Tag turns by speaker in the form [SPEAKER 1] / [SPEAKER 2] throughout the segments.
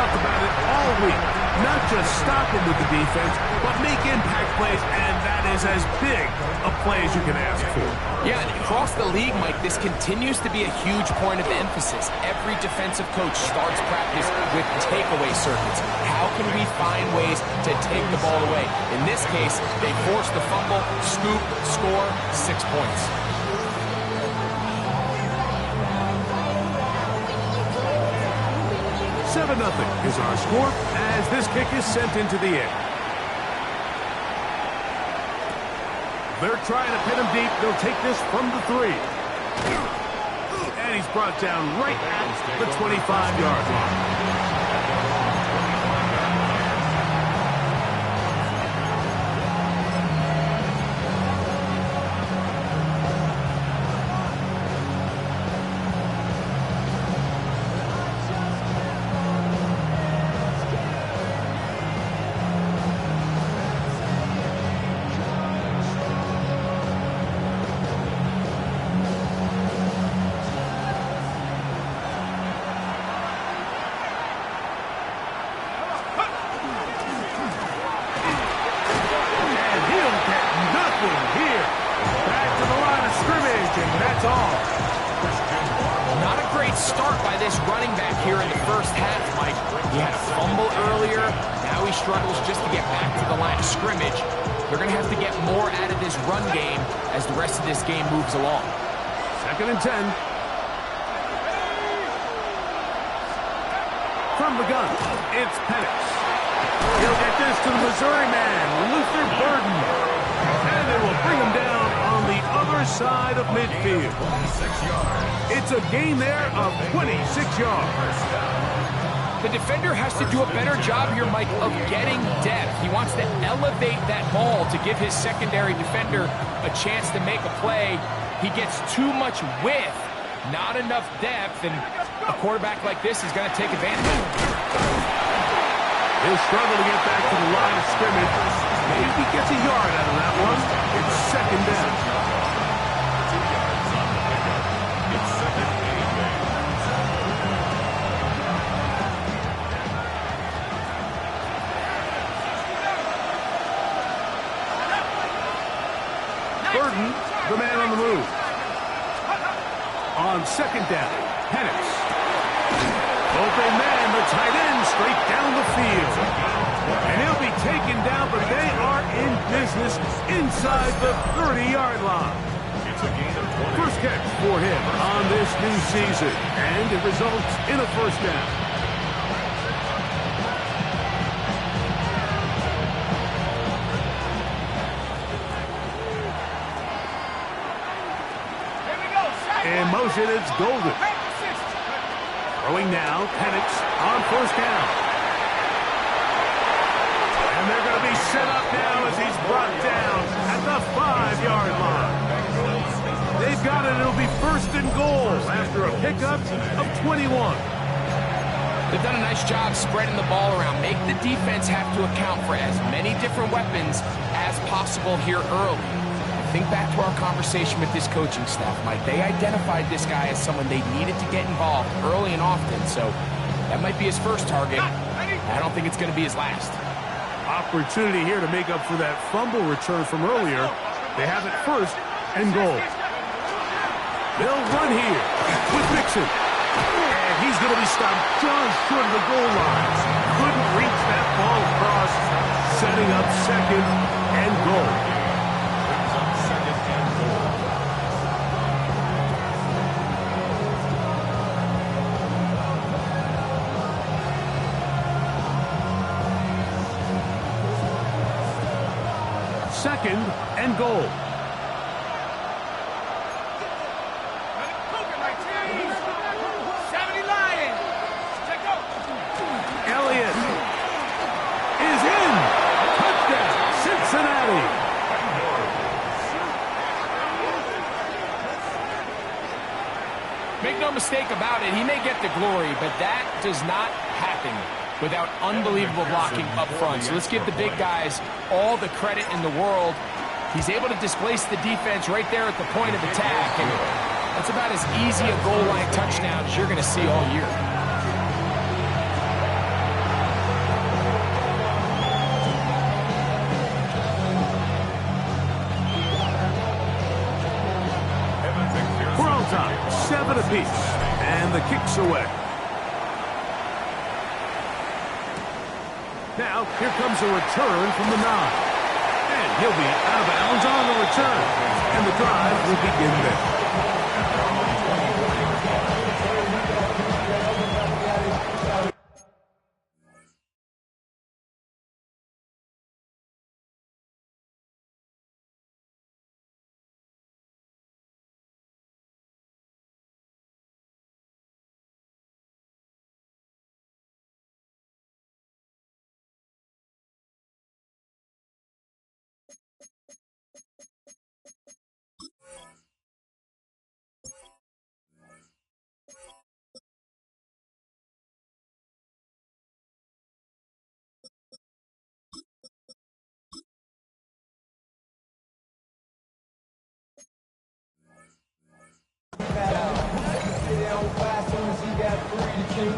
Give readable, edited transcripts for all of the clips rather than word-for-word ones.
[SPEAKER 1] talked about it all week. Not just stop them with the defense, but make impact plays, and that is as big a play as you can ask for.
[SPEAKER 2] Yeah, and across the league, Mike, this continues to be a huge point of emphasis. Every defensive coach starts practice with takeaway circuits. How can we find ways to take the ball away? In this case, they forced the fumble, scoop, score, 6 points.
[SPEAKER 1] Nothing is our score as this kick is sent into the air. They're trying to pin him deep. They'll take this from the 3. And he's brought down right at the 25-yard line.
[SPEAKER 2] Not a great start by this running back here in the first half, Mike. He had a fumble earlier. Now he struggles just to get back to the line of scrimmage. They're going to have to get more out of this run game as the rest of this game moves along.
[SPEAKER 1] 2nd and 10. From the gun, it's Penix. He'll get this to the Missouri man, Luther Burden. And it will bring him down on the other side of midfield. It's a gain there of 26 yards.
[SPEAKER 2] The defender has to do a better job here, Mike, of getting depth. He wants to elevate that ball to give his secondary defender a chance to make a play. He gets too much width, not enough depth, and a quarterback like this is going to take advantage of it.
[SPEAKER 1] He'll struggle to get back to the line of scrimmage. Maybe gets a yard out of that one. It's 2nd down. Burden, the man on the move. On 2nd down, Penix. Open man, the tight end, straight down the field. And he'll be taken down, but they are in business inside the 30-yard line. First catch for him on this new season, and it results in a 1st down. In motion, it's Golden. Throwing now, Penix on 1st down. And they're going to be set up now as he's brought down at the 5-yard line. They've got it. It'll be 1st and goal after a pickup of 21.
[SPEAKER 2] They've done a nice job spreading the ball around. Make the defense have to account for as many different weapons as possible here early. Think back to our conversation with this coaching staff, Mike. They identified this guy as someone they needed to get involved early and often, so that might be his first target. I don't think it's going to be his last.
[SPEAKER 1] Opportunity here to make up for that fumble return from earlier. They have it 1st and goal. They'll run here with Mixon. And he's going to be stopped just short of the goal line. Couldn't reach that ball across, setting up 2nd and goal. Second and goal. Elliott is in. Touchdown, Cincinnati.
[SPEAKER 2] Make no mistake about it, he may get the glory, but that does not happen without unbelievable blocking up front. So let's give the big guys all the credit in the world. He's able to displace the defense right there at the point of attack, and that's about as easy a goal line touchdown as you're going to see all year.
[SPEAKER 1] 7 apiece. And the kick's away. Now, here comes a return from the 9. And he'll be out of bounds on the return. And the drive will begin there.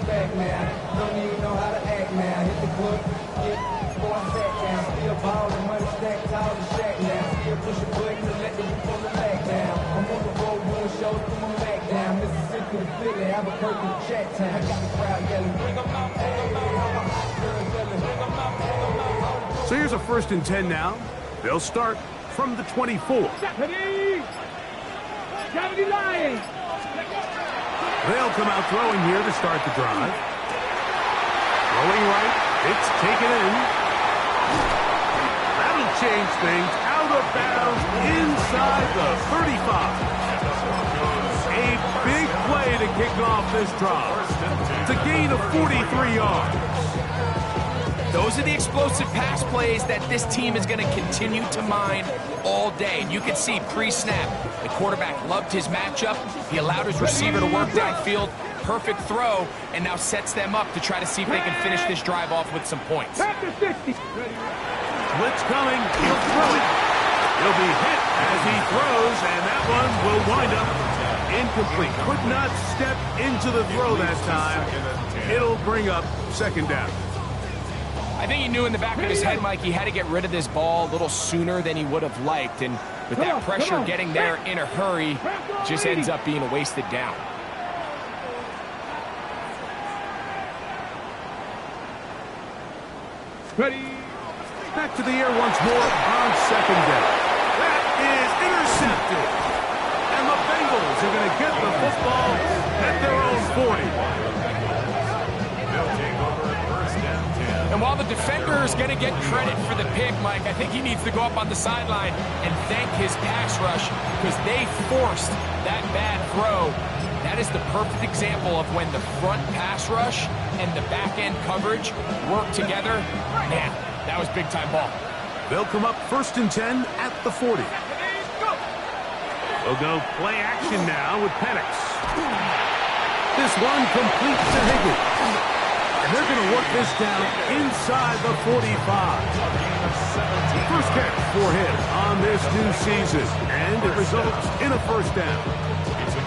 [SPEAKER 3] Back now, don't even know how to act now. Hit the club, get going back down. Still ballin', money stacked tall and shack now. Still push a button to let the youth on the back down. I'm on the road doing shows, come on back down. Mississippi to Philly, Albuquerque to Chat Town. I got the crowd yelling, bring 'em out, bring 'em out. All the hot girls yelling, bring 'em out, bring 'em out.
[SPEAKER 1] So here's a 1st and 10 now. They'll start from the 24. They'll come out throwing here to start the drive. Throwing right. It's taken in. That'll change things. Out of bounds inside the 35. A big play to kick off this drive. It's a gain of 43 yards.
[SPEAKER 2] Those are the explosive pass plays that this team is going to continue to mine all day. And you can see pre-snap, the quarterback loved his matchup. He allowed his receiver to work downfield. Perfect throw, and now sets them up to try to see if they can finish this drive off with some points.
[SPEAKER 1] Blitz coming. He'll throw it. He'll be hit as he throws, and that one will wind up incomplete. Could not step into the throw that time. It'll bring up 2nd down.
[SPEAKER 2] I think he knew in the back of his head, Mike, he had to get rid of this ball a little sooner than he would have liked. And with that pressure getting there in a hurry, just ends up being a wasted down.
[SPEAKER 1] Ready. Back to the air once more on 2nd down. That is intercepted. And the Bengals are going to get the football at their own 40.
[SPEAKER 2] And while the defender is going to get credit for the pick, Mike, I think he needs to go up on the sideline and thank his pass rush because they forced that bad throw. That is the perfect example of when the front pass rush and the back-end coverage work together. Man, that was big-time ball.
[SPEAKER 1] They'll come up 1st and 10 at the 40. They'll go play action now with Penix. This one complete to Higgins. And they're going to work this down inside the 45. First catch for him on this new season. And it results in a 1st down.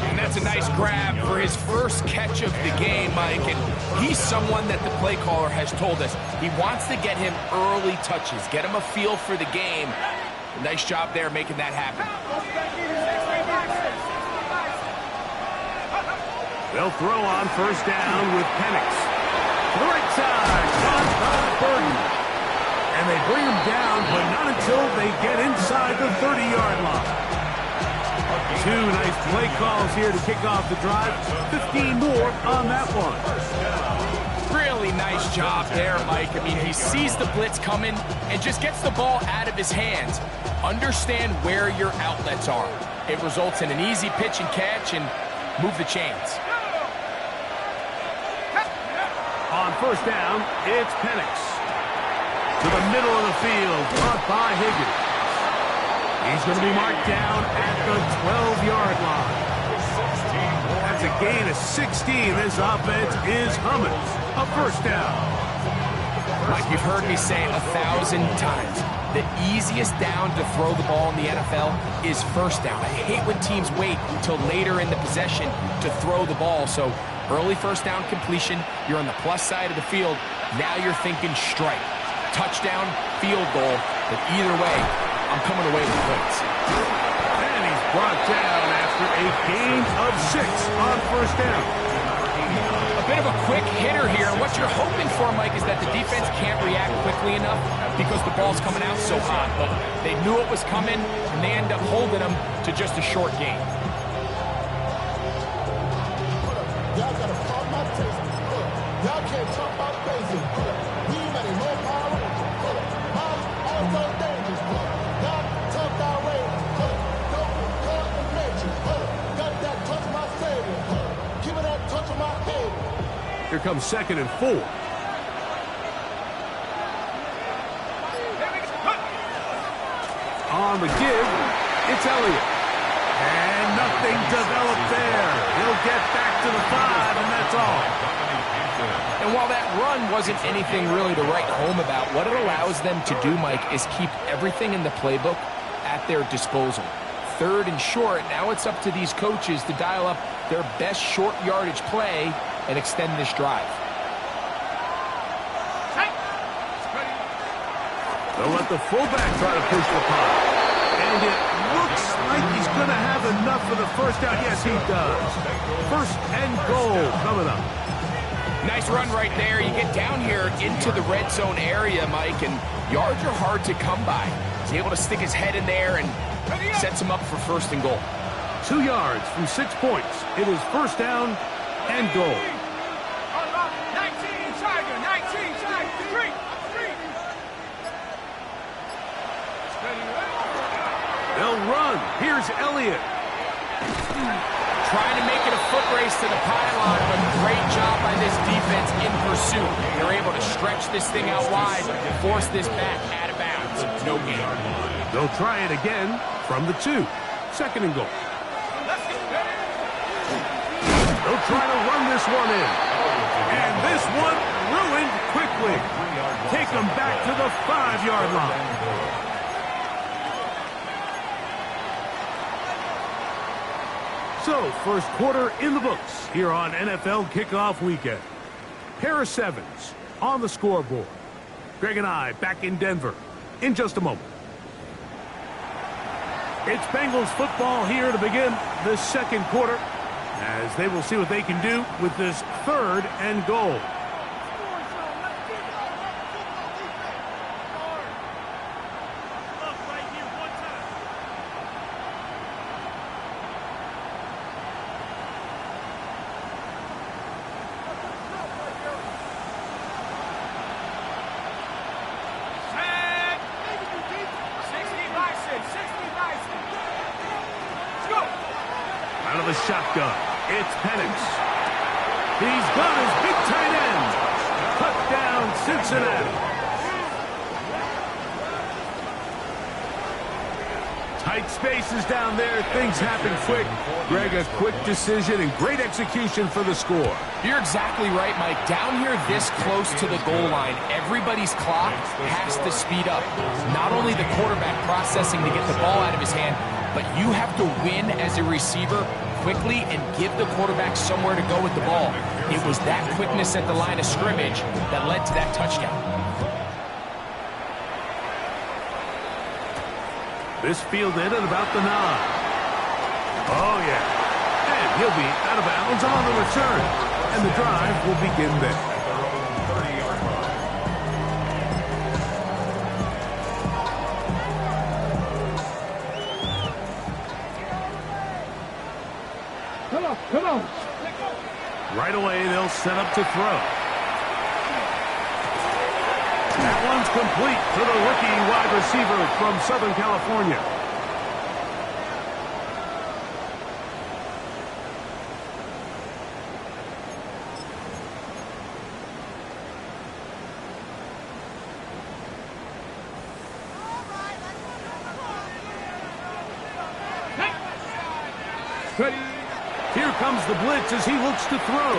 [SPEAKER 2] And that's a nice grab for his first catch of the game, Mike. And he's someone that the play caller has told us he wants to get him early touches, get him a feel for the game. Nice job there making that happen.
[SPEAKER 1] They'll throw on 1st down with Penix. To the right side, caught by Burton. And they bring him down, but not until they get inside the 30-yard line. 2 nice play calls here to kick off the drive. 15 more on that one.
[SPEAKER 2] Really nice job there, Mike. I mean, he sees the blitz coming and just gets the ball out of his hands. Understand where your outlets are. It results in an easy pitch and catch and move the chains.
[SPEAKER 1] On 1st down, it's Penix. To the middle of the field, caught by Higgins. He's going to be marked down at the 12-yard line. That's a gain of 16. This offense is humming. A 1st down.
[SPEAKER 2] Mike, you've heard me say 1,000 times, the easiest down to throw the ball in the NFL is 1st down. I hate when teams wait until later in the possession to throw the ball. So early 1st down completion, you're on the plus side of the field. Now you're thinking strike, touchdown, field goal. But either way, I'm coming away with points.
[SPEAKER 1] And he's brought down after a gain of 6 first down.
[SPEAKER 2] A bit of a quick hitter here, and what you're hoping for, Mike, is that the defense can't react quickly enough because the ball's coming out so hot. But they knew it was coming, and they end up holding them to just a short gain.
[SPEAKER 4] Y'all gotta pop my taste. Y'all can't talk about basic. We made it more power. I'm also dangerous. Y'all talk our way. Don't call the nature. Got that touch my savior. Give me that touch of my head.
[SPEAKER 1] Here comes 2nd and 4. On the give, it's Elliott. And nothing developed there. He'll get back to the 5, and that's all.
[SPEAKER 2] And while that run wasn't anything really to write home about, what it allows them to do, Mike, is keep everything in the playbook at their disposal. 3rd and short, now it's up to these coaches to dial up their best short yardage play and extend this drive.
[SPEAKER 1] They'll let the fullback try to push the punt. And it looks like he's going to have enough for the first down. Yes, he does. 1st and goal coming up.
[SPEAKER 2] Nice run right there. You get down here into the red zone area, Mike, and yards are hard to come by. He's able to stick his head in there and sets him up for 1st and goal.
[SPEAKER 1] 2 yards from 6 points. It is 1st down and goal.
[SPEAKER 3] 19 Tiger, 19 Tiger, 3.
[SPEAKER 1] They'll run. Here's Elliott.
[SPEAKER 2] Trying to make it a foot race to the pylon, but great job by this defense in pursuit. They're able to stretch this thing out wide, force this back out of bounds. No gain.
[SPEAKER 1] They'll try it again from the 2. 2nd and goal. They'll try to run this one in. And this one ruined quickly. Take them back to the 5-yard line. So, first quarter in the books here on NFL Kickoff Weekend. Harris Evans on the scoreboard. Greg and I back in Denver in just a moment. It's Bengals football here to begin the 2nd quarter as they will see what they can do with this 3rd and goal. Out of the shotgun, it's Penix. He's got his big tight end. Touchdown, Cincinnati. Tight spaces down there. Things happen quick. Greg, a quick decision and great execution for the score.
[SPEAKER 2] You're exactly right, Mike. Down here this close to the goal line, everybody's clock has to speed up. Not only the quarterback processing to get the ball out of his hand, but you have to win as a receiver quickly and give the quarterback somewhere to go with the ball. It was that quickness at the line of scrimmage that led to that touchdown.
[SPEAKER 1] This fielded at about the 9. Oh, yeah. And he'll be out of bounds on the return. And the drive will begin there.
[SPEAKER 3] Come on.
[SPEAKER 1] Right away, they'll set up to throw. That one's complete to the rookie wide receiver from Southern California. Here comes the blitz as he looks to throw.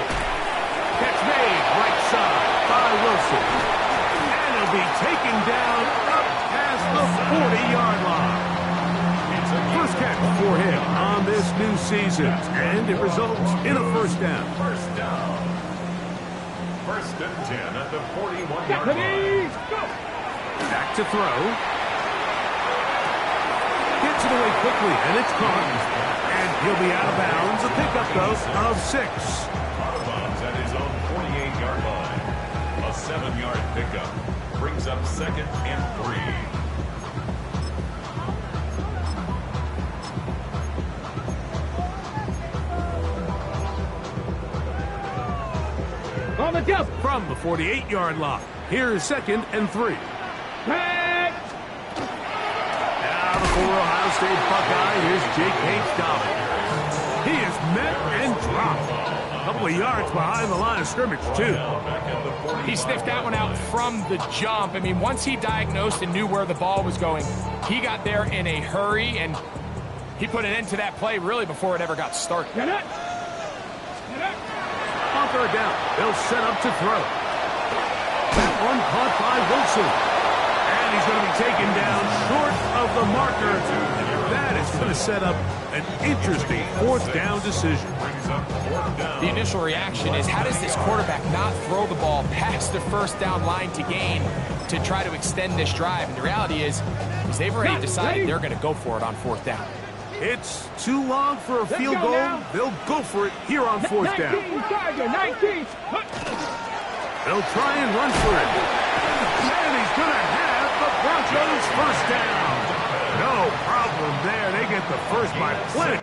[SPEAKER 1] Catch made right side by Wilson. And he'll be taken down up past the 40-yard line. First catch for him on this new season. And it results in a first down.
[SPEAKER 5] First down. 1st and 10 at the 41-yard line.
[SPEAKER 1] Back to throw. Gets it away quickly, and it's caught. And He'll be out of bounds. A pickup, though, of 6.
[SPEAKER 5] Out of bounds at his own 48-yard line. A 7-yard pickup brings up 2nd and 3.
[SPEAKER 1] On the jump from the 48-yard line. Here's 2nd and 3. Now the for Ohio State Buckeye, here's Jake Hayes-Dobbins. He is met and dropped. A couple of yards behind the line of scrimmage, too.
[SPEAKER 2] He sniffed that one out from the jump. I mean, once he diagnosed and knew where the ball was going, he got there in a hurry, and he put an end to that play really before it ever got started.
[SPEAKER 1] On 3rd down, they'll set up to throw. That one caught by Wilson. And he's going to be taken down short of the marker. That is going to set up an interesting 4th down decision.
[SPEAKER 2] The initial reaction is, how does this quarterback not throw the ball past the 1st down line to gain to try to extend this drive? And the reality is they've already decided they're going to go for it on 4th down.
[SPEAKER 1] It's too long for a field goal. They'll go for it here on 4th down.
[SPEAKER 3] 19.
[SPEAKER 1] They'll try and run for it. And he's going to have the Broncos 1st down. No problem there. They get the first by plenty.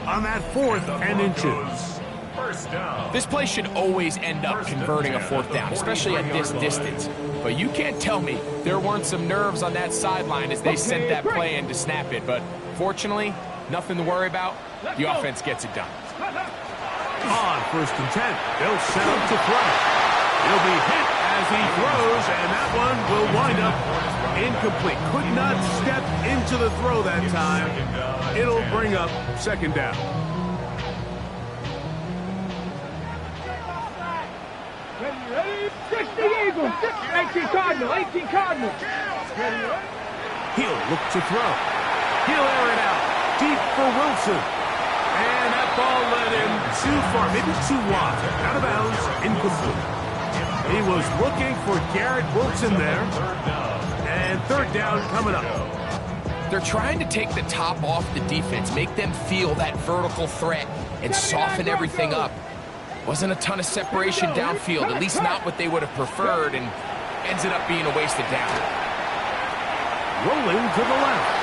[SPEAKER 1] On that 4th and inches.
[SPEAKER 5] 1st down.
[SPEAKER 2] This play should always end up converting a 4th down, especially at this distance. But you can't tell me there weren't some nerves on that sideline as they sent that play in to snap it. But fortunately, nothing to worry about. The offense gets it done.
[SPEAKER 1] On 1st and 10, they'll set up to throw. He'll be hit as he throws, and that one will wind up incomplete. Could not step into the throw that time. It'll bring up 2nd down.
[SPEAKER 3] Ready? 60 Eagles. 18 Cardinal. 18 Cardinal.
[SPEAKER 1] He'll look to throw. He'll air it out deep for Wilson. And that ball led him too far, maybe too wide. Out of bounds, incomplete. He was looking for Garrett Wilson there. And 3rd down coming up.
[SPEAKER 2] They're trying to take the top off the defense, make them feel that vertical threat, and soften everything up. Wasn't a ton of separation downfield, at least not what they would have preferred, and ends up being a wasted down.
[SPEAKER 1] Rolling to the left.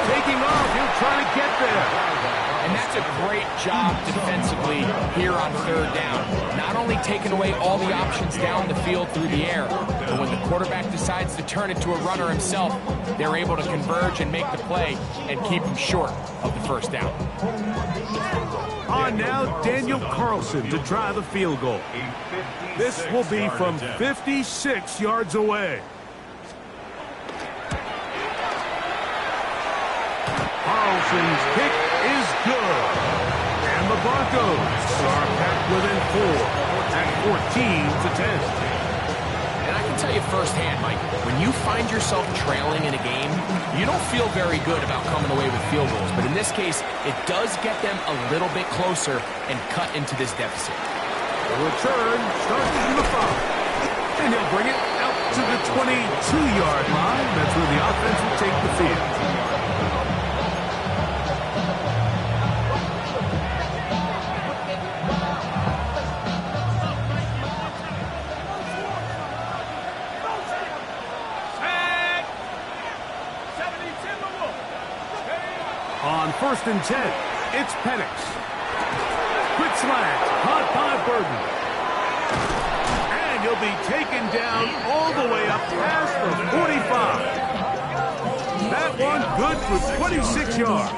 [SPEAKER 1] Taking off, he'll try to get there.
[SPEAKER 2] And that's a great job defensively here on 3rd down. Not only taking away all the options down the field through the air, but when the quarterback decides to turn it to a runner himself, they're able to converge and make the play and keep him short of the 1st down.
[SPEAKER 1] On now, Daniel Carlson to try the field goal. This will be from 56 yards away. Carlson's kick is good. And the Broncos are back within 4 at 14-10.
[SPEAKER 2] And I can tell you firsthand, Mike, when you find yourself trailing in a game, you don't feel very good about coming away with field goals. But in this case, it does get them a little bit closer and cut into this deficit.
[SPEAKER 1] The return starts from the 5. And he'll bring it out to the 22-yard line. That's where the offense will take the field. On 1st and 10, it's Penix. Quick slant, caught by Burden. And he'll be taken down all the way up past the 45. That one good for 26 yards.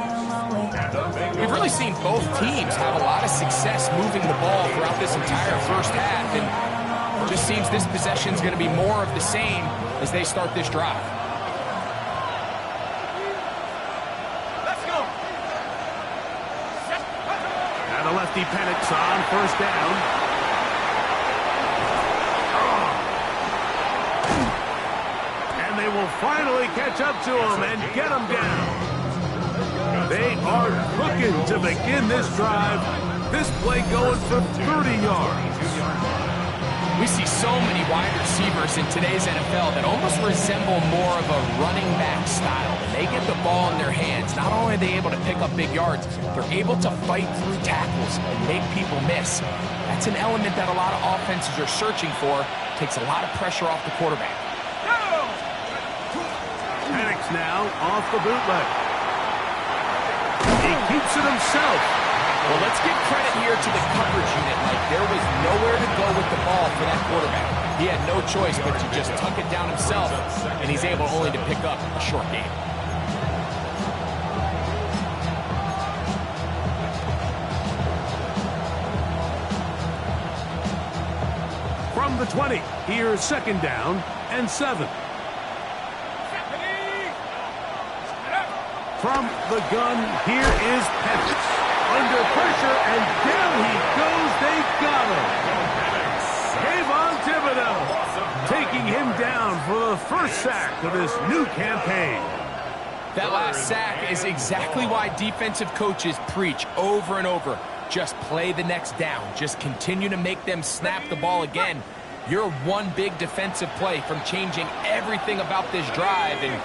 [SPEAKER 2] We've really seen both teams have a lot of success moving the ball throughout this entire 1st half, and it just seems this possession is going to be more of the same as they start this drive.
[SPEAKER 1] safety. Penix on first down. And they will finally catch up to him and get him down. They are looking to begin this drive. This play going for 30 yards.
[SPEAKER 2] We see so many wide receivers in today's NFL that almost resemble more of a running back style. When they get the ball in their hands, not only are they able to pick up big yards, they're able to fight through tackles and make people miss. That's an element that a lot of offenses are searching for. Takes a lot of pressure off the quarterback.
[SPEAKER 1] Penix now off the bootleg. He keeps it himself.
[SPEAKER 2] Well, let's give credit here to the coverage unit. Like, there was nowhere to go with the ball for that quarterback. He had no choice but to just tuck it down himself, and he's able only to pick up a short gain.
[SPEAKER 1] From the 20, here's second down and 7. From the gun, here is Penix. Under pressure, and down he goes. They got him. Kayvon Thibodeaux taking him down for the first sack of this new campaign.
[SPEAKER 2] That last sack is exactly why defensive coaches preach over and over. Just play the next down. Just continue to make them snap the ball again. You're one big defensive play from changing everything about this drive, and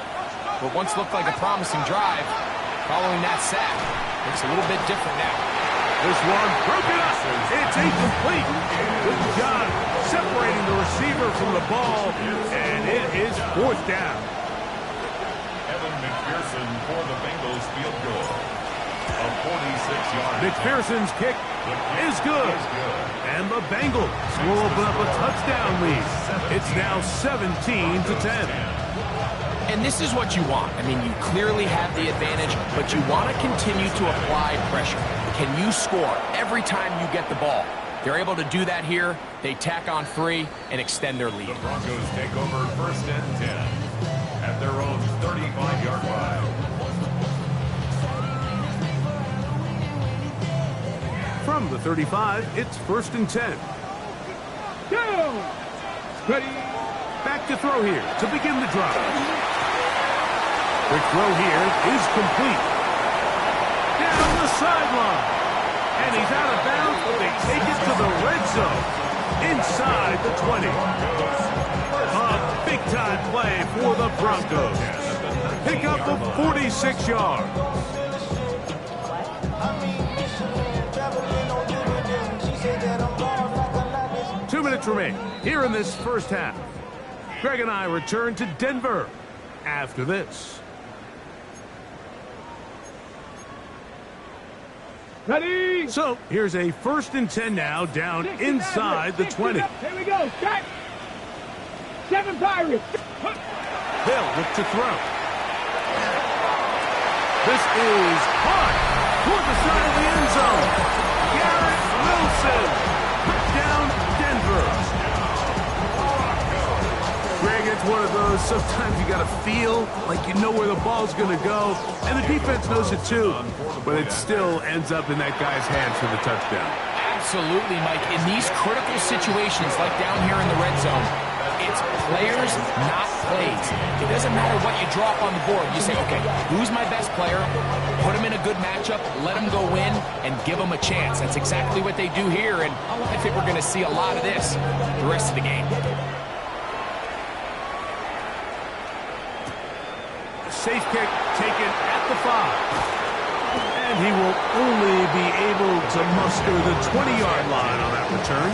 [SPEAKER 2] what once looked like a promising drive, following that sack, looks a little bit different now.
[SPEAKER 1] This one broken up. It's incomplete. Good job separating the receiver from the ball, and it is fourth down.
[SPEAKER 5] Evan McPherson for the Bengals field goal. A 46-yard.
[SPEAKER 1] McPherson's kick is good. And the Bengals will open up a touchdown lead. It's now 17-10.
[SPEAKER 2] And this is what you want. I mean, you clearly have the advantage, but you want to continue to apply pressure. Can you score every time you get the ball? They're able to do that here. They tack on 3 and extend their lead.
[SPEAKER 5] The Broncos take over first and 10 at their own 35-yard line.
[SPEAKER 1] From the 35, it's first and 10. Go! Ready? Back to throw here to begin the drive. The throw here is complete. Down the sideline. And he's out of bounds, but they take it to the red zone. Inside the 20. A big-time play for the Broncos. Pick up of 46 yards. Two minutes remain here in this first half. Greg and I return to Denver after this.
[SPEAKER 6] Ready?
[SPEAKER 1] So here's a first and 10 now down inside the 20.
[SPEAKER 6] Here we go. Start. 7 Pirates.
[SPEAKER 1] Hill look to throw. This is caught toward the side of the end zone. Garrett Wilson. Touchdown Denver. Greg, it's one of those, sometimes you got to feel like you know where the ball's going to go, and the defense knows it too, but it still ends up in that guy's hands for the touchdown.
[SPEAKER 2] Absolutely, Mike. In these critical situations, like down here in the red zone, it's players, not plays. It doesn't matter what you draw up on the board. You say, okay, who's my best player? Put him in a good matchup, let him go win, and give him a chance. That's exactly what they do here, and I think we're going to see a lot of this the rest of the game.
[SPEAKER 1] Safe kick taken at the 5. And he will only be able to muster the 20-yard line on that return.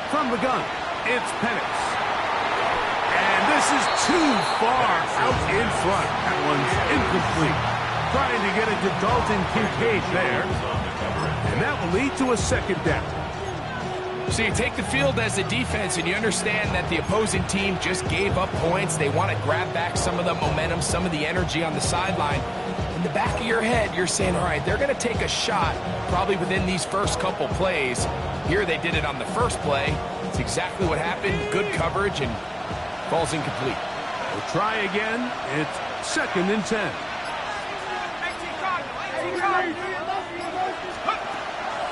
[SPEAKER 1] From the gun, it's Penix. And this is too far out in front. That one's incomplete. Trying to get it to Dalton Kincaid there. And that will lead to a second down.
[SPEAKER 2] So you take the field as a defense and you understand that the opposing team just gave up points. They want to grab back some of the momentum, some of the energy on the sideline. In the back of your head, you're saying, all right, they're going to take a shot probably within these first couple plays. Here they did it on the first play. It's exactly what happened. Good coverage and falls incomplete.
[SPEAKER 1] We'll try again. It's 2nd and 10.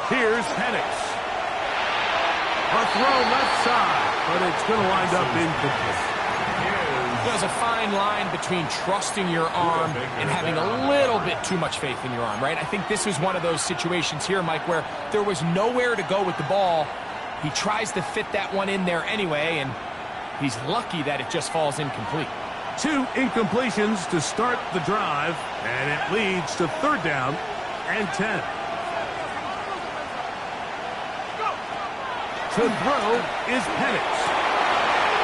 [SPEAKER 1] Here's Penix. A throw left side, but it's going to wind up incomplete.
[SPEAKER 2] There's a fine line between trusting your arm and having a little bit too much faith in your arm, right? I think this was one of those situations here, Mike, where there was nowhere to go with the ball. He tries to fit that one in there anyway, and he's lucky that it just falls incomplete.
[SPEAKER 1] 2 incompletions to start the drive, and it leads to 3rd down and 10. To throw is Penix.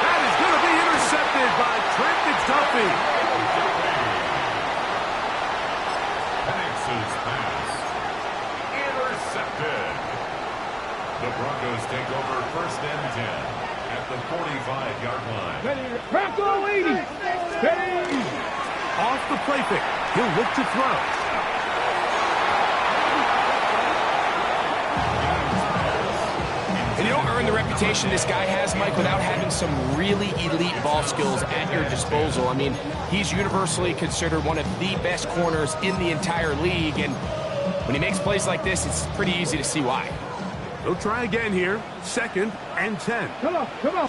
[SPEAKER 1] That is going to be intercepted by Trent McDuffie.
[SPEAKER 5] Penix's pass intercepted. The Broncos take over 1st and 10 at the 45-yard line.
[SPEAKER 6] Bronco 80. Ready.
[SPEAKER 1] Off the play fake. He'll look to throw.
[SPEAKER 2] And you don't earn the reputation this guy has, Mike, without having some really elite ball skills at your disposal. I mean, he's universally considered one of the best corners in the entire league, and when he makes plays like this, it's pretty easy to see why.
[SPEAKER 1] He'll try again here. 2nd and 10.
[SPEAKER 6] Come on, come on.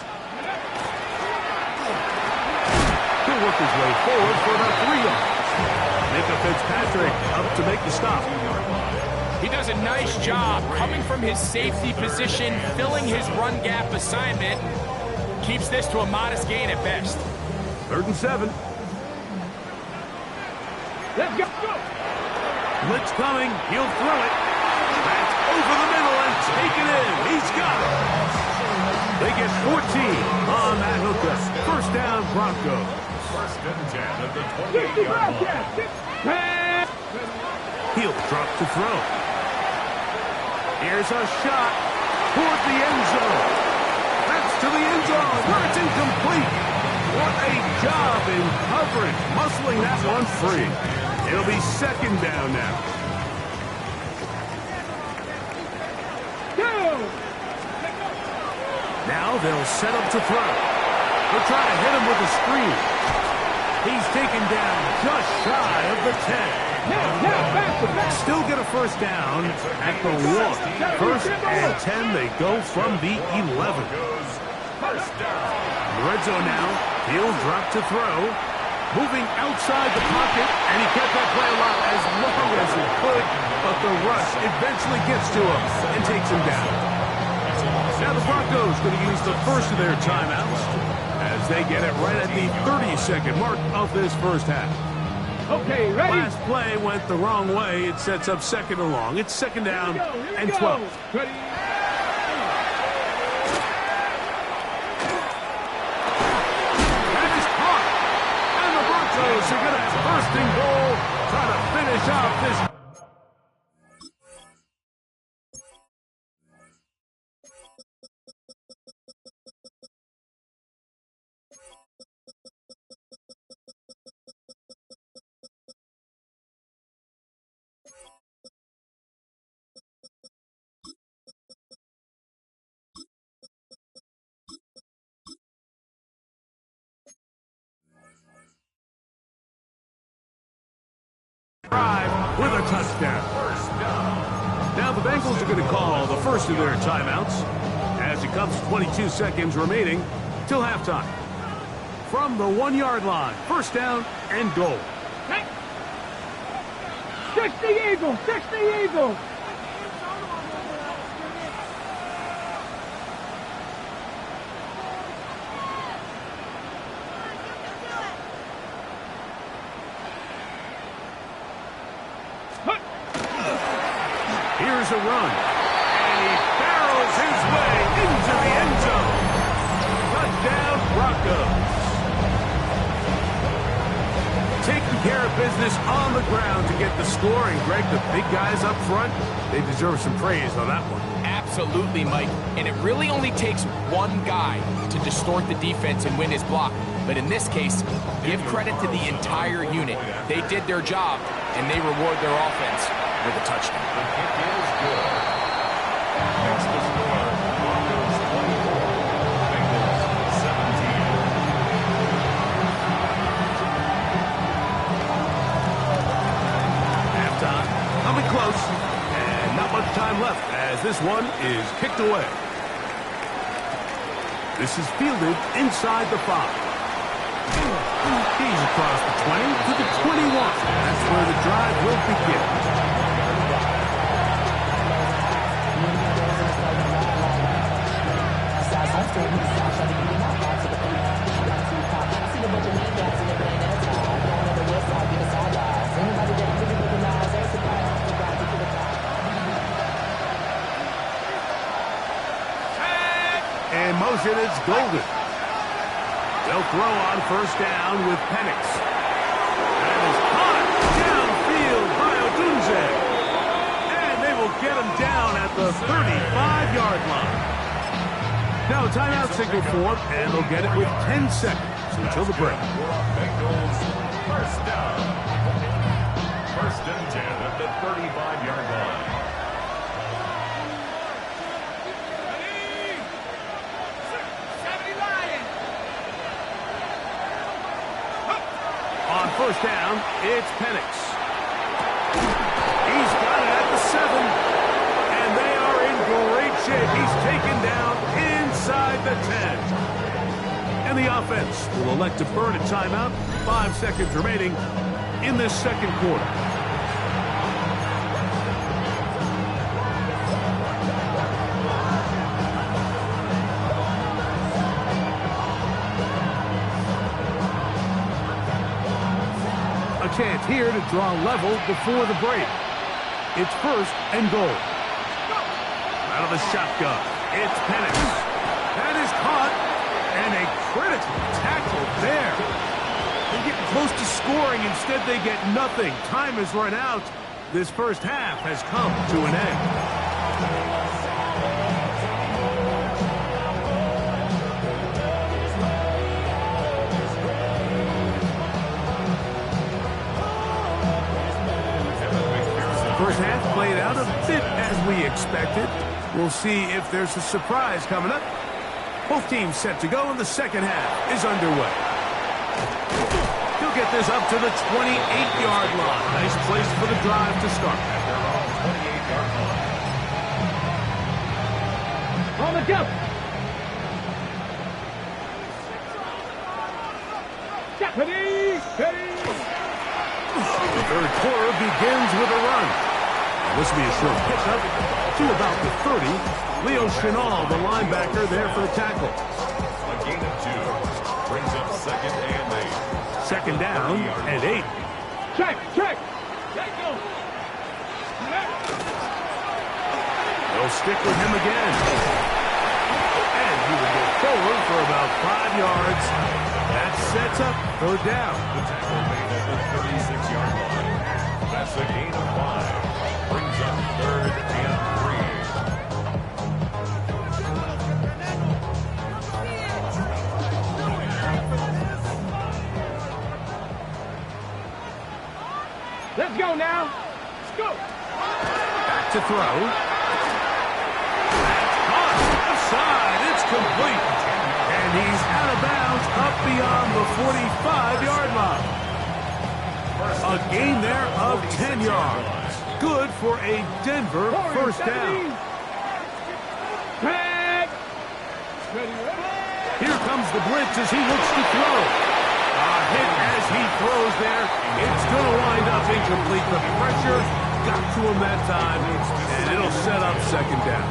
[SPEAKER 1] He'll work his way forward for about 3 yards. Micah Fitzpatrick up to make the stop.
[SPEAKER 2] He does a nice job coming from his safety position, filling his run gap assignment, keeps this to a modest gain at best.
[SPEAKER 1] 3rd and 7.
[SPEAKER 6] Let's go.
[SPEAKER 1] Blitz coming. He'll throw it. That's over the middle and taken in. He's got it. They get 14 on that hookup. 1st down, Broncos.
[SPEAKER 5] 1st and 10 at the 28-yard line.
[SPEAKER 1] He'll drop to throw. Here's a shot toward the end zone. That's to the end zone where it's incomplete. What a job in coverage, muscling that one free. It'll be 2nd down now. Now they'll set up to throw. They'll try to hit him with a screen. He's taken down just shy of the 10. Still get a 1st down at the 1. 1st and 10, they go from the 11. Red zone now. He'll drop to throw. Moving outside the pocket, and he kept that play alive as long as he could, but the rush eventually gets to him and takes him down. Now the Broncos going to use the first of their timeouts as they get it right at the 30-second mark of this 1st half.
[SPEAKER 6] Okay, ready?
[SPEAKER 1] Last play went the wrong way. It sets up 2nd and long. It's 2nd down and 12.
[SPEAKER 6] Ready?
[SPEAKER 1] That is caught. And the Broncos are going to have 1st and goal. Try to finish off this. With a touchdown. Now the Bengals are going to call the first of their timeouts as it comes 22 seconds remaining till halftime. From the 1-yard line, 1st down and goal.
[SPEAKER 6] 60 Eagles, 60 Eagles.
[SPEAKER 1] Here's a run, and he barrels his way into the end zone. Touchdown, Broncos. Taking care of business on the ground to get the score, and Greg, the big guys up front, they deserve some praise on that one.
[SPEAKER 2] Absolutely, Mike. And it really only takes one guy to distort the defense and win his block. But in this case, give credit to the entire unit. They did their job, and they reward their offense with a touchdown.
[SPEAKER 5] The kick is good. Next to score, Broncos 24, Bengals 17.
[SPEAKER 1] Halftime, coming close, and not much time left as this one is kicked away. This is fielded inside the 5. He's across the 20 to the 21. That's where the drive will begin. And motion is Golden. They'll throw on first down with Penix. That is caught downfield by Odunze. And they will get him down at the 35-yard line. Now a timeout signal for him, and they'll get it with 10 seconds until the break.
[SPEAKER 5] Bengals first down. First and 10 at the 35-yard line.
[SPEAKER 1] On first down, it's Penix. He's got it at the 7, and they are in great shape. He's taken down inside the 10. And the offense will elect to burn a timeout. 5 seconds remaining in this second quarter. A chance here to draw level before the break. It's first and goal. Out of the shotgun, it's Penix. That is caught, and a critical tackle there. They're getting close to scoring. Instead, they get nothing. Time has run out. This first half has come to an end. First half played out a bit as we expected. We'll see if there's a surprise coming up. Both teams set to go, and the second half is underway. He'll get this up to the 28-yard line. Nice place for the drive to start.
[SPEAKER 6] On the jump. Ready.
[SPEAKER 1] The third quarter begins with a run. This will be a short pickup to about the 30. Leo Chenal, the linebacker, there for the tackle.
[SPEAKER 5] A gain of 2. Brings up second and 8.
[SPEAKER 1] Second down and 8.
[SPEAKER 6] Check.
[SPEAKER 1] They'll stick with him again. And he will go forward for about 5 yards. That sets up third down.
[SPEAKER 5] The tackle made at the 36-yard line. That's a gain of 5. Brings up third and
[SPEAKER 6] 3. Let's go now. Let's go.
[SPEAKER 1] Back to throw. Offside. It's complete. And he's out of bounds up beyond the 45-yard line. A gain there of 10 yards. Good for a Denver first down. Here comes the blitz as he looks to throw. A hit as he throws there. It's going to wind up incomplete. The pressure got to him that time, and it'll set up second down.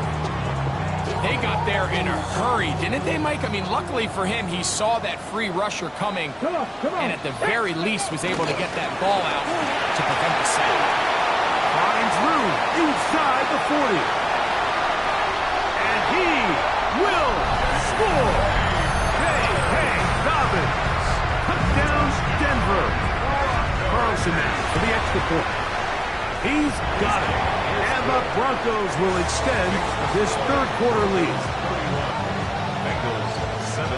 [SPEAKER 2] They got there in a hurry, didn't they, Mike? I mean, luckily for him, he saw that free rusher coming, and at the very least was able to get that ball out to prevent the sack.
[SPEAKER 1] Finds room inside the 40. And he will score. Hey, Dobbins. Touchdowns, Denver. Carlson now for the extra point. He's got it. And the Broncos will extend this third quarter lead.
[SPEAKER 5] Bengals 17.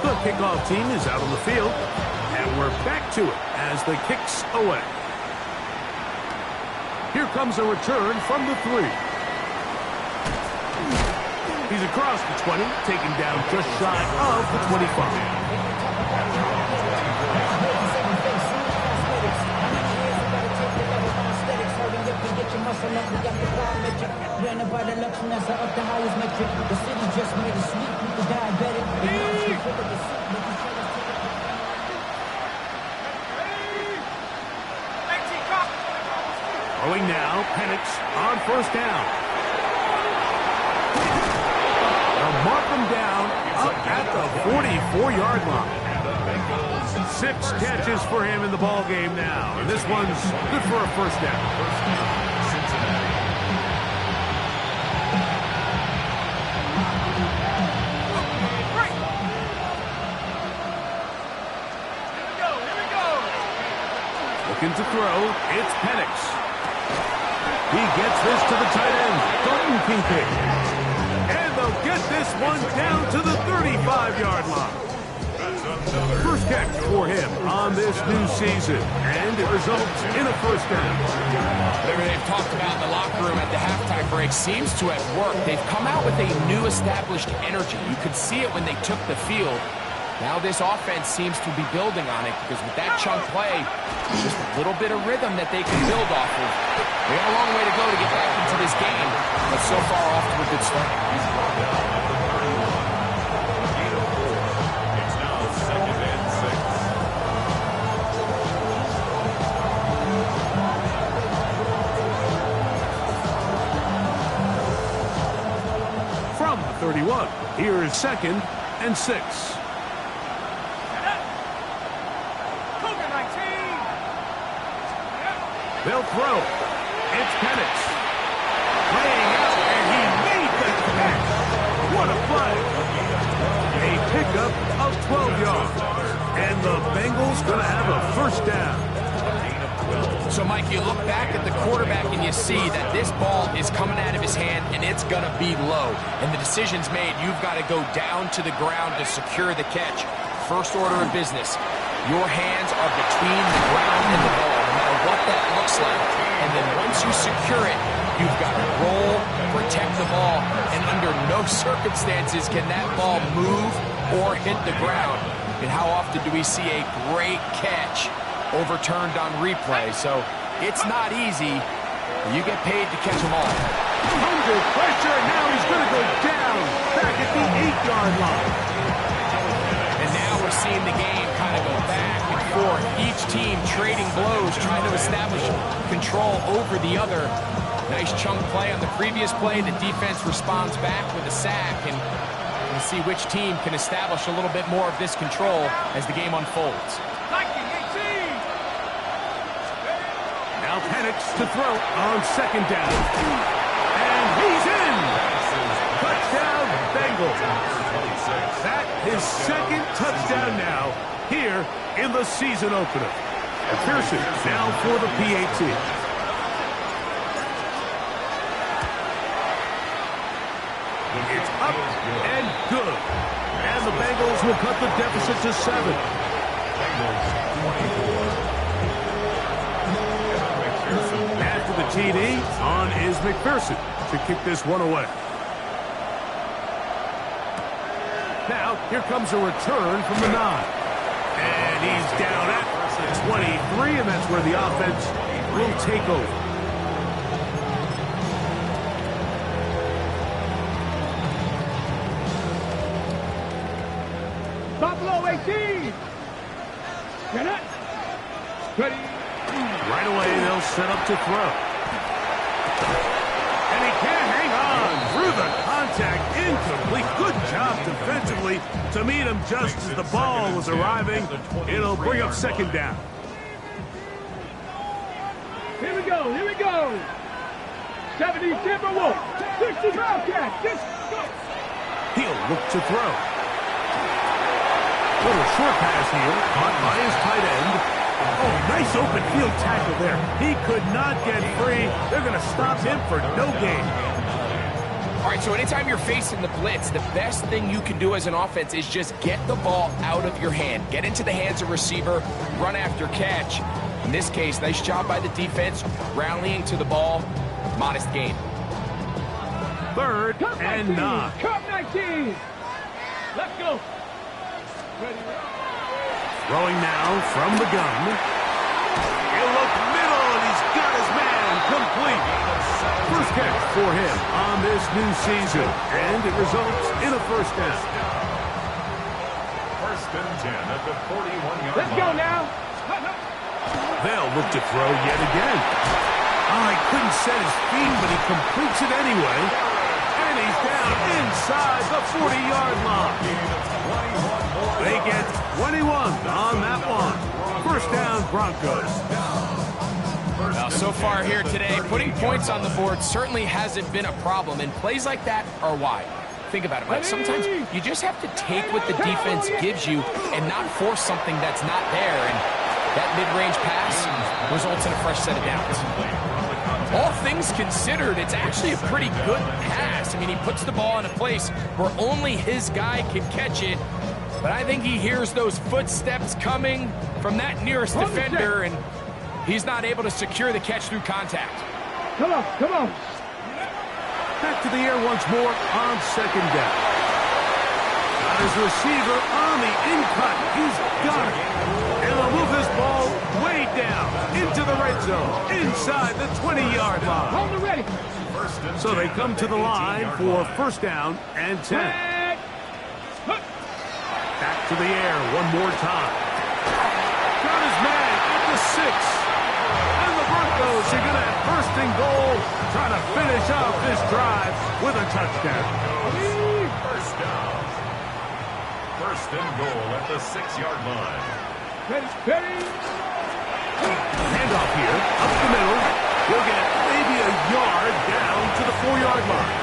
[SPEAKER 1] The kickoff team is out on the field, and we're back to it as the kick's away. Here comes a return from the 3. He's across the 20, taken down just shy of the 25. Throwing now, Penix on first down. They'll mark him down up at the 44-yard line. 6 catches for him in the ball game now, and this one's good for a first down.
[SPEAKER 5] Cincinnati.
[SPEAKER 1] Looking to throw, it's Penix. He gets this to the tight end, Dalton Kincaid. And they'll get this one down to the 35-yard line. First catch for him on this new season, and it results in a first down.
[SPEAKER 2] Whatever they've talked about in the locker room at the halftime break seems to have worked. They've come out with a new established energy. You could see it when they took the field. Now this offense seems to be building on it because with that chunk play, just a little bit of rhythm that they can build off of. They have a long way to go to get back into this game, but so far off to a good start.
[SPEAKER 5] It's now 2nd and 6.
[SPEAKER 1] From the 31, here is 2nd and 6. They'll throw. It's Penix. Playing out, and he made the catch. What a play. A pickup of 12 yards. And the Bengals going to have a first down.
[SPEAKER 2] So, Mike, you look back at the quarterback and you see that this ball is coming out of his hand and it's going to be low. And the decision's made. You've got to go down to the ground to secure the catch. First order of business. Your hands are between the ground and the ball, no matter what that looks like. And then once you secure it, you've got to roll, protect the ball, and under no circumstances can that ball move or hit the ground. And how often do we see a great catch overturned on replay? So it's not easy, but you get paid to catch them all.
[SPEAKER 1] Under pressure, now he's going to go down, back at the 8-yard line.
[SPEAKER 2] And now we're seeing the game kind of go back and forth. Each team trading blows, trying to establish control over the other. Nice chunk play on the previous play. The defense responds back with a sack, and we'll see which team can establish a little bit more of this control as the game unfolds.
[SPEAKER 1] Now Penix to throw on 2nd down. And he's in! Touchdown, Bengals. That his 2nd touchdown now here in the season opener. McPherson now for the PAT. It's up and good. And the Bengals will cut the deficit to 7. After the TD, on is McPherson to kick this one away. Now, here comes a return from the 9. And he's down at the 23, and that's where the offense will take over.
[SPEAKER 6] Buffalo 18. Get it. Ready.
[SPEAKER 1] Right away, they'll set up to throw. And he can't hang on through the contact. Incomplete. Good job defensively to meet him just as the ball was arriving. It'll bring up 2nd down.
[SPEAKER 6] Here we go. Here we go. 70 Timberwolves. 60 Wildcats. Just go.
[SPEAKER 1] He'll look to throw. Little short pass here, caught by his tight end. Oh, nice open field tackle there. He could not get free. They're going to stop him for no gain.
[SPEAKER 2] All right, so anytime you're facing the blitz, the best thing you can do as an offense is just get the ball out of your hand. Get into the hands of receiver, run after catch. In this case, nice job by the defense, rallying to the ball. Modest gain.
[SPEAKER 1] 3rd and 9.
[SPEAKER 6] Cup 19. Let's go. Ready.
[SPEAKER 1] Throwing now from the gun. He'll look middle, and he's got his man complete. First catch for him on this new season, and it results in a first down.
[SPEAKER 5] 1st and 10 at the 41-yard line.
[SPEAKER 6] Let's go now.
[SPEAKER 1] They'll look to throw yet again. Oh, he couldn't set his feet, but he completes it anyway. And he's down inside the 40-yard line. They get 21 on that one. First down, Broncos.
[SPEAKER 2] Well, so far here today, putting points on the board certainly hasn't been a problem, and plays like that are why. Think about it, Mike. Sometimes you just have to take what the defense gives you and not force something that's not there, and that mid-range pass results in a fresh set of downs. All things considered, it's actually a pretty good pass. I mean, he puts the ball in a place where only his guy can catch it, but I think he hears those footsteps coming from that nearest defender, and he's not able to secure the catch through contact.
[SPEAKER 6] Come on, come on.
[SPEAKER 1] Back to the air once more on 2nd down. Got his receiver on the in-cut. He's got it. And they'll move this ball way down into the red zone, inside the 20-yard line.
[SPEAKER 6] Hold it ready.
[SPEAKER 1] So they come to the line for first down and 10. Back to the air one more time. Got his man at the 6. And the Broncos are going to have 1st and goal, trying to finish off this drive with a touchdown.
[SPEAKER 5] First down. 1st and goal at the 6-yard line.
[SPEAKER 6] Ready.
[SPEAKER 1] Handoff here, up the middle. He'll get maybe a yard down to the 4-yard line.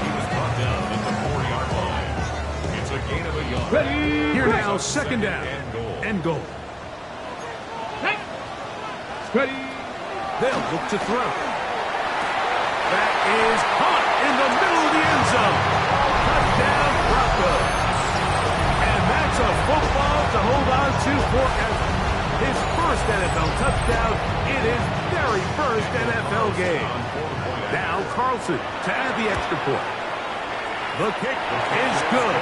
[SPEAKER 5] He was brought down at the 4-yard line. It's a gain of a yard.
[SPEAKER 6] Ready.
[SPEAKER 1] Here now, 2nd down and goal.
[SPEAKER 6] Ready.
[SPEAKER 1] They'll look to throw. That is caught in the middle of the end zone. Touchdown, Broncos. And that's a football to hold on to forever. His first NFL touchdown in his very first NFL game. Now Carlson to add the extra point. The kick is good.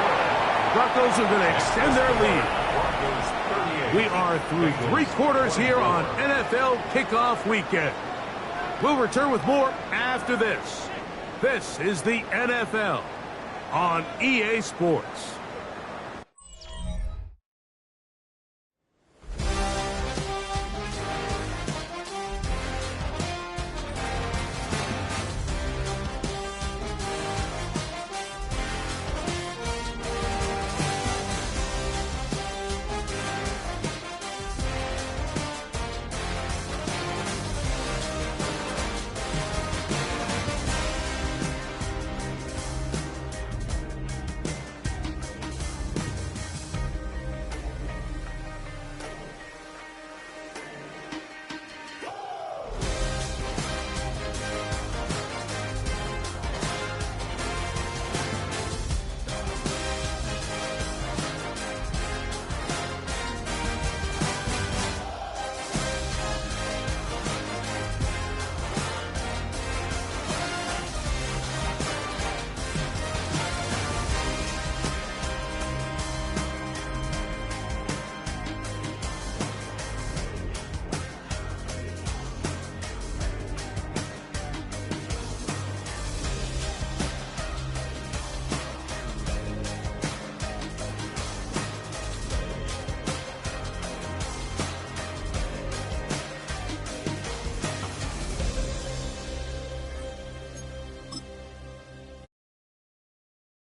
[SPEAKER 1] Broncos are going to extend their lead. We are through 3 quarters here on NFL Kickoff Weekend. We'll return with more after this. This is the NFL on EA Sports.